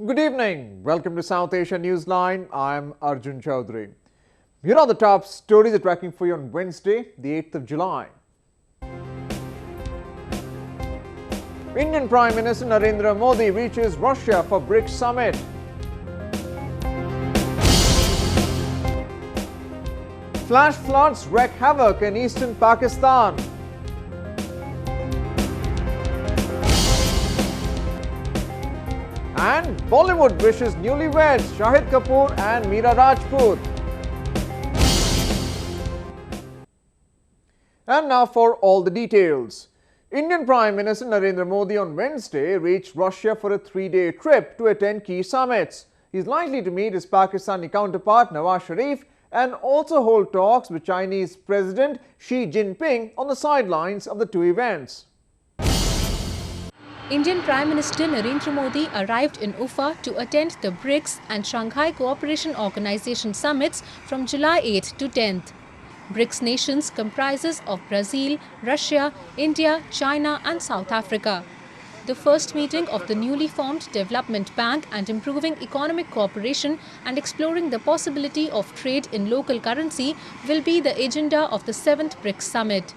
Good evening. Welcome to South Asia Newsline. I'm Arjun Chaudhary. Here are the top stories we're tracking for you on Wednesday, the 8th of July. Indian Prime Minister Narendra Modi reaches Russia for BRICS summit. Flash floods wreak havoc in eastern Pakistan. And Bollywood wishes newlyweds Shahid Kapoor and Mira Rajput. And now for all the details. Indian Prime Minister Narendra Modi on Wednesday reached Russia for a 3-day trip to attend key summits. He's likely to meet his Pakistani counterpart Nawaz Sharif and also hold talks with Chinese President Xi Jinping on the sidelines of the two events. Indian Prime Minister Narendra Modi arrived in Ufa to attend the BRICS and Shanghai Cooperation Organization summits from July 8 to 10th. BRICS nations comprises of Brazil, Russia, India, China and South Africa. The first meeting of the newly formed Development Bank and improving economic cooperation and exploring the possibility of trade in local currency will be the agenda of the 7th BRICS summit.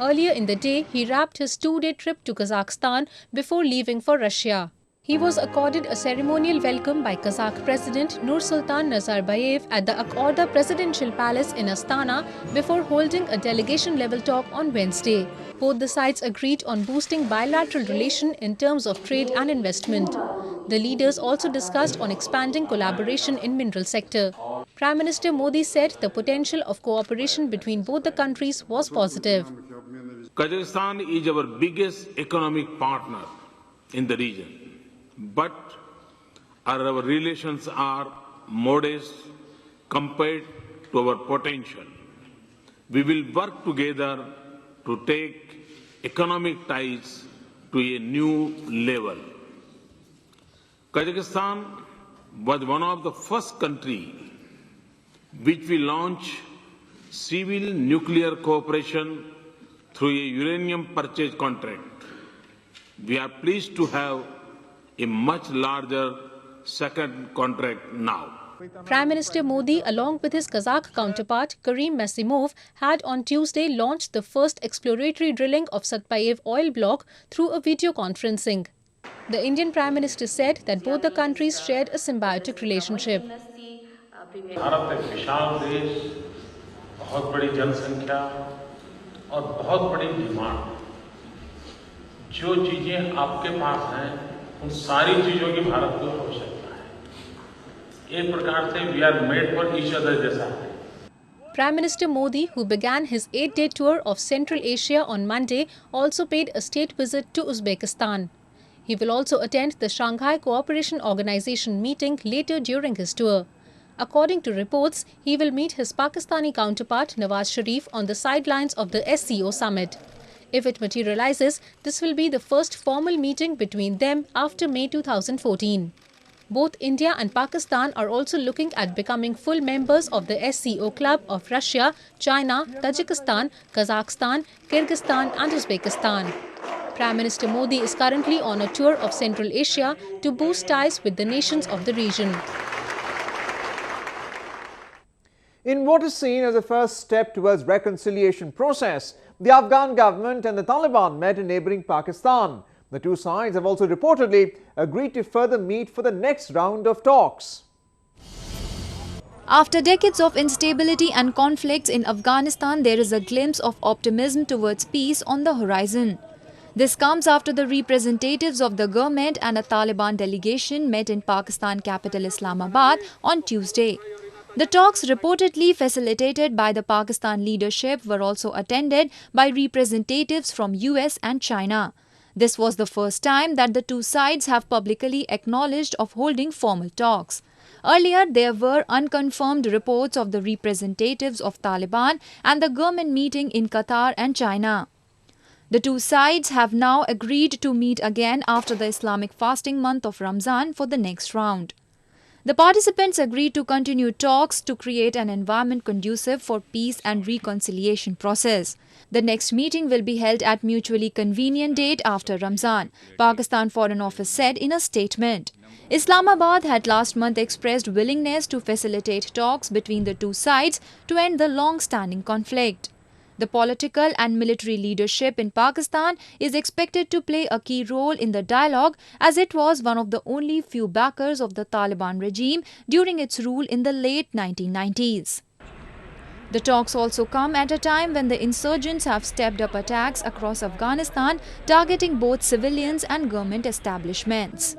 Earlier in the day, he wrapped his 2-day trip to Kazakhstan before leaving for Russia. He was accorded a ceremonial welcome by Kazakh President Nursultan Nazarbayev at the Akorda Presidential Palace in Astana before holding a delegation-level talk on Wednesday. Both the sides agreed on boosting bilateral relations in terms of trade and investment. The leaders also discussed on expanding collaboration in mineral sector. Prime Minister Modi said the potential of cooperation between both the countries was positive. Kazakhstan is our biggest economic partner in the region. But our relations are modest compared to our potential. We will work together to take economic ties to a new level. Kazakhstan was one of the first countries which we launched civil nuclear cooperation through a uranium purchase contract. We are pleased to have a much larger second contract now. Prime Minister Modi, along with his Kazakh counterpart Karim Masimov, had on Tuesday launched the first exploratory drilling of Satpayev oil block through a video conferencing. The Indian Prime Minister said that both the countries shared a symbiotic relationship. Bharat एक विशाल देश, बहुत बड़ी जनसंख्या और बहुत बड़ी demand. जो चीजें आपके पास हैं, उन सारी चीजों की भारत को आवश्यकता है। एक प्रकार से we are made for each other जैसा है। Prime Minister Modi, who began his 8-day tour of Central Asia on Monday, also paid a state visit to Uzbekistan. He will also attend the Shanghai Cooperation Organization meeting later during his tour. According to reports, he will meet his Pakistani counterpart Nawaz Sharif on the sidelines of the SCO summit. If it materializes, this will be the first formal meeting between them after May 2014. Both India and Pakistan are also looking at becoming full members of the SCO club of Russia, China, Tajikistan, Kazakhstan, Kyrgyzstan and Uzbekistan. Prime Minister Modi is currently on a tour of Central Asia to boost ties with the nations of the region. In what is seen as a first step towards reconciliation process, the Afghan government and the Taliban met in neighbouring Pakistan. The two sides have also reportedly agreed to further meet for the next round of talks. After decades of instability and conflicts in Afghanistan, there is a glimpse of optimism towards peace on the horizon. This comes after the representatives of the government and a Taliban delegation met in Pakistan capital Islamabad on Tuesday. The talks, reportedly facilitated by the Pakistan leadership, were also attended by representatives from US and China. This was the first time that the two sides have publicly acknowledged of holding formal talks. Earlier, there were unconfirmed reports of the representatives of Taliban and the government meeting in Qatar and China. The two sides have now agreed to meet again after the Islamic fasting month of Ramzan for the next round. The participants agreed to continue talks to create an environment conducive for peace and reconciliation process. The next meeting will be held at mutually convenient date after Ramzan, Pakistan Foreign Office said in a statement. Islamabad had last month expressed willingness to facilitate talks between the two sides to end the long-standing conflict. The political and military leadership in Pakistan is expected to play a key role in the dialogue, as it was one of the only few backers of the Taliban regime during its rule in the late 1990s. The talks also come at a time when the insurgents have stepped up attacks across Afghanistan, targeting both civilians and government establishments.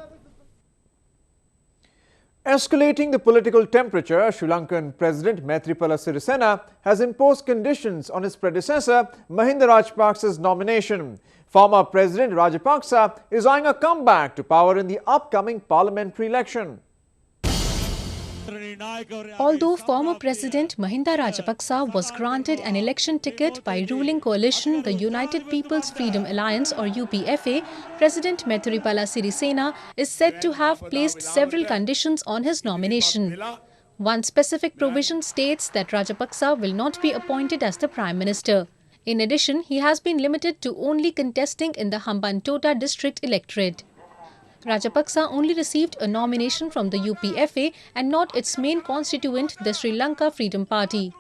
Escalating the political temperature, Sri Lankan President Maithripala Sirisena has imposed conditions on his predecessor Mahinda Rajapaksa's nomination. Former President Rajapaksa is eyeing a comeback to power in the upcoming parliamentary election. Although former President Mahinda Rajapaksa was granted an election ticket by ruling coalition the United People's Freedom Alliance or UPFA, President Maithripala Sirisena is said to have placed several conditions on his nomination. One specific provision states that Rajapaksa will not be appointed as the Prime Minister. In addition, he has been limited to only contesting in the Hambantota district electorate. Rajapaksa only received a nomination from the UPFA and not its main constituent, the Sri Lanka Freedom Party.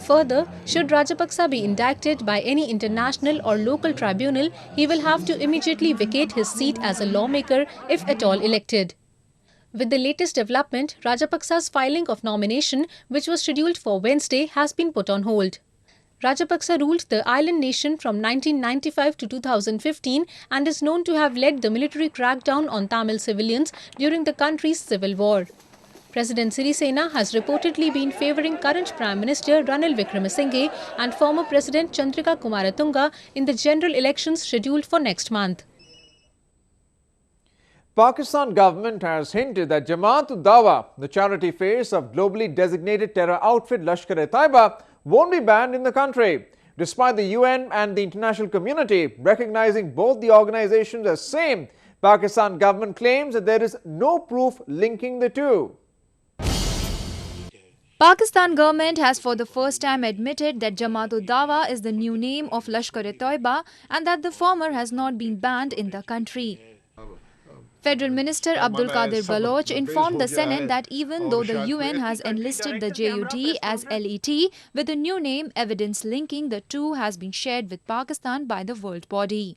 Further, should Rajapaksa be indicted by any international or local tribunal, he will have to immediately vacate his seat as a lawmaker if at all elected. With the latest development, Rajapaksa's filing of nomination, which was scheduled for Wednesday, has been put on hold. Rajapaksa ruled the island nation from 1995 to 2015 and is known to have led the military crackdown on Tamil civilians during the country's civil war. President Sirisena has reportedly been favouring current Prime Minister Ranil Wickremesinghe and former President Chandrika Kumaratunga in the general elections scheduled for next month. Pakistan government has hinted that JAMAAT-UD-DAWA, the charity face of globally designated terror outfit Lashkar-e-Taiba, won't be banned in the country, despite the UN and the international community recognizing both the organizations as same. Pakistan government claims that there is no proof linking the two. Pakistan government has for the first time admitted that JAMAAT-UD-DAWA is the new name of Lashkar-e-Taiba and that the former has not been banned in the country. Federal Minister Abdul Qadir Baloch informed the Senate that even though the UN has enlisted the JUD as LET with a new name, evidence linking the two has been shared with Pakistan by the world body.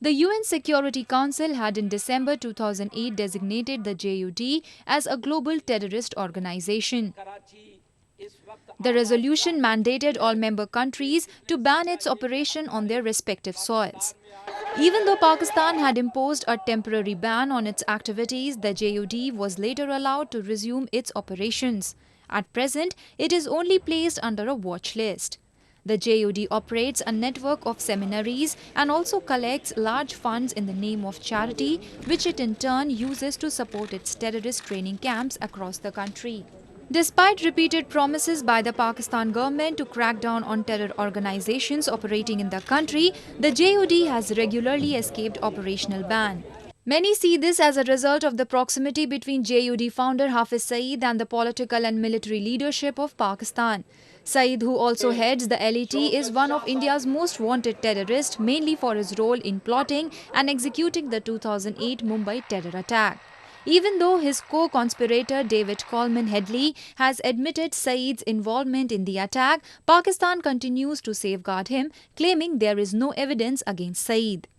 The UN Security Council had in December 2008 designated the JUD as a global terrorist organization. The resolution mandated all member countries to ban its operation on their respective soils. Even though Pakistan had imposed a temporary ban on its activities, the JUD was later allowed to resume its operations. At present, it is only placed under a watch list. The JUD operates a network of seminaries and also collects large funds in the name of charity, which it in turn uses to support its terrorist training camps across the country. Despite repeated promises by the Pakistan government to crack down on terror organizations operating in the country, the JUD has regularly escaped operational ban. Many see this as a result of the proximity between JUD founder Hafiz Saeed and the political and military leadership of Pakistan. Saeed, who also heads the LET, is one of India's most wanted terrorists, mainly for his role in plotting and executing the 2008 Mumbai terror attack. Even though his co-conspirator David Coleman Headley has admitted Saeed's involvement in the attack, Pakistan continues to safeguard him, claiming there is no evidence against Saeed.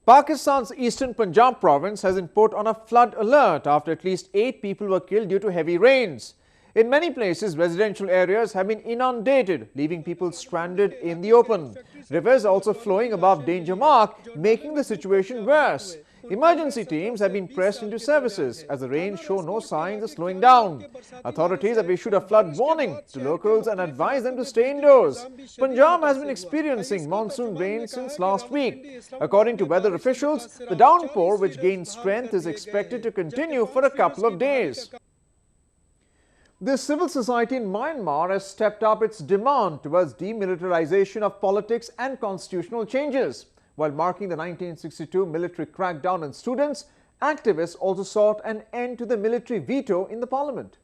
Pakistan's eastern Punjab province has been put on a flood alert after at least 8 people were killed due to heavy rains. In many places, residential areas have been inundated, leaving people stranded in the open. Rivers also flowing above danger mark, making the situation worse. Emergency teams have been pressed into services as the rains show no signs of slowing down. Authorities have issued a flood warning to locals and advised them to stay indoors. Punjab has been experiencing monsoon rain since last week. According to weather officials, the downpour, which gained strength, is expected to continue for a couple of days. The civil society in Myanmar has stepped up its demand towards demilitarization of politics and constitutional changes. While marking the 1962 military crackdown on students, Activists also sought an end to the military veto in the parliament.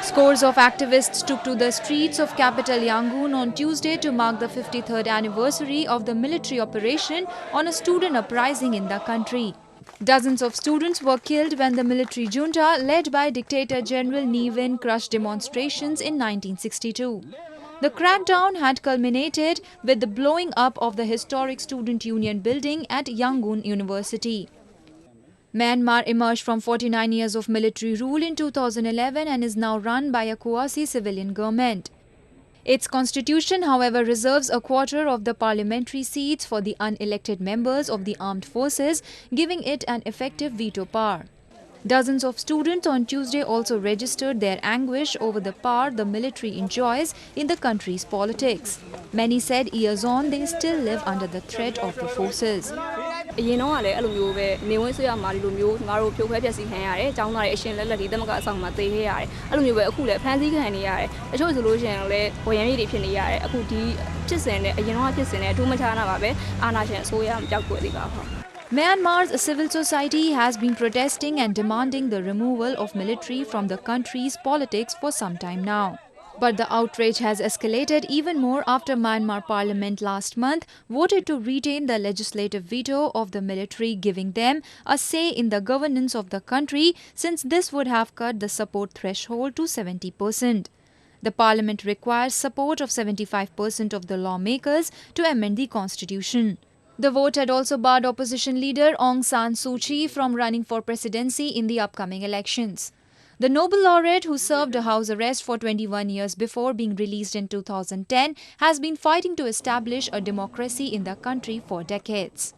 Scores of activists took to the streets of capital Yangon on Tuesday to mark the 53rd anniversary of the military operation on a student uprising in the country. Dozens of students were killed when the military junta, led by Dictator General Ne Win, crushed demonstrations in 1962. The crackdown had culminated with the blowing up of the historic Student Union building at Yangon University. Myanmar emerged from 49 years of military rule in 2011 and is now run by a quasi-civilian government. Its constitution, however, reserves a quarter of the parliamentary seats for the unelected members of the armed forces, giving it an effective veto power. Dozens of students on Tuesday also registered their anguish over the power the military enjoys in the country's politics. Many said years on they still live under the threat of the forces. Myanmar's civil society has been protesting and demanding the removal of military from the country's politics for some time now. But the outrage has escalated even more after Myanmar Parliament last month voted to retain the legislative veto of the military, giving them a say in the governance of the country, since this would have cut the support threshold to 70%. The parliament requires support of 75% of the lawmakers to amend the constitution. The vote had also barred opposition leader Aung San Suu Kyi from running for presidency in the upcoming elections. The Nobel laureate, who served a house arrest for 21 years before being released in 2010, has been fighting to establish a democracy in the country for decades.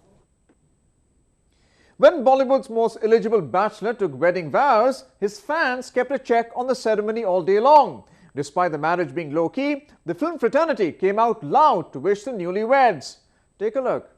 When Bollywood's most eligible bachelor took wedding vows, his fans kept a check on the ceremony all day long. Despite the marriage being low-key, the film fraternity came out loud to wish the newlyweds. Take a look.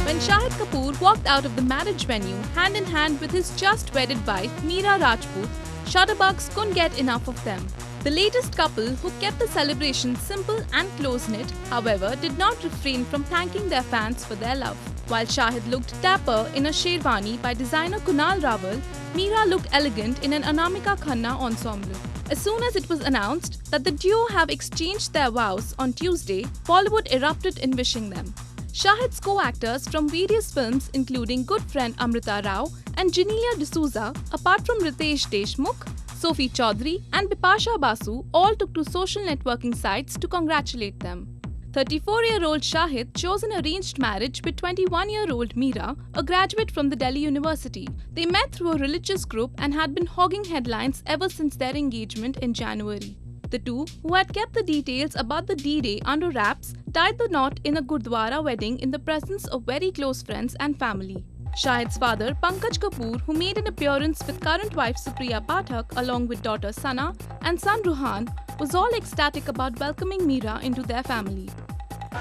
When Shahid Kapoor walked out of the marriage venue hand in hand with his just wedded wife Mira Rajput, shutterbugs couldn't get enough of them. The latest couple, who kept the celebration simple and close-knit, however, did not refrain from thanking their fans for their love. While Shahid looked dapper in a sherwani by designer Kunal Rawal, Mira looked elegant in an Anamika Khanna ensemble. As soon as it was announced that the duo have exchanged their vows on Tuesday, Bollywood erupted in wishing them. Shahid's co-actors from various films including good friend Amrita Rao and Genelia D'Souza, apart from Ritesh Deshmukh, Sophie Chaudhary and Bipasha Basu, all took to social networking sites to congratulate them. 34-year-old Shahid chose an arranged marriage with 21-year-old Mira, a graduate from the Delhi University. They met through a religious group and had been hogging headlines ever since their engagement in January. The two, who had kept the details about the D-Day under wraps, tied the knot in a Gurdwara wedding in the presence of very close friends and family. Shahid's father, Pankaj Kapoor, who made an appearance with current wife Supriya Pathak along with daughter Sana and son Ruhan, was all ecstatic about welcoming Mira into their family.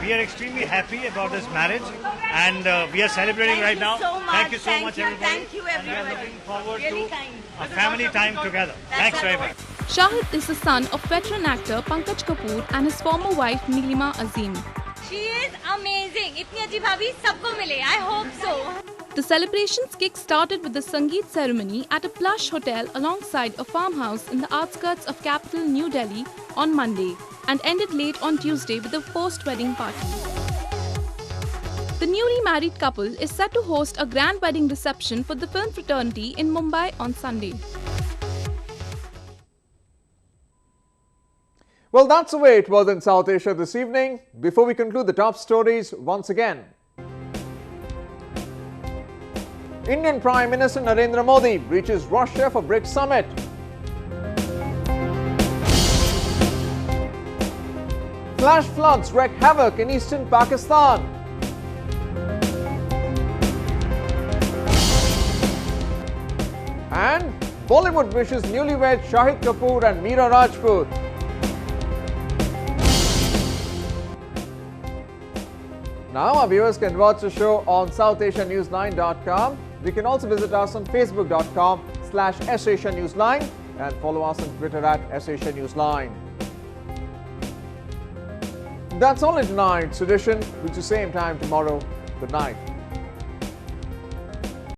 We are extremely happy about this marriage and we are celebrating right now. Thank you so much everybody. Thank you everybody. And we are looking forward to a family time together. Thanks very much. Shahid is the son of veteran actor Pankaj Kapoor and his former wife Neelima Azim. She is amazing. Itni achhi bhabhi sabko mile. I hope so. The celebrations kick-started with the Sangeet ceremony at a plush hotel alongside a farmhouse in the outskirts of capital New Delhi on Monday and ended late on Tuesday with a post-wedding party. The newly married couple is set to host a grand wedding reception for the film fraternity in Mumbai on Sunday. Well, that's the way it was in South Asia this evening. Before we conclude the top stories once again, Indian Prime Minister Narendra Modi reaches Russia for BRICS summit. Flash floods wreak havoc in eastern Pakistan. And Bollywood wishes newlyweds Shahid Kapoor and Mira Rajput. Now our viewers can watch the show on SouthAsiaNewsline.com. We can also visit us on Facebook.com/SAsiaNewsline and follow us on Twitter @SAsiaNewsline. That's all in tonight's edition. We'll see you same time tomorrow. Good night.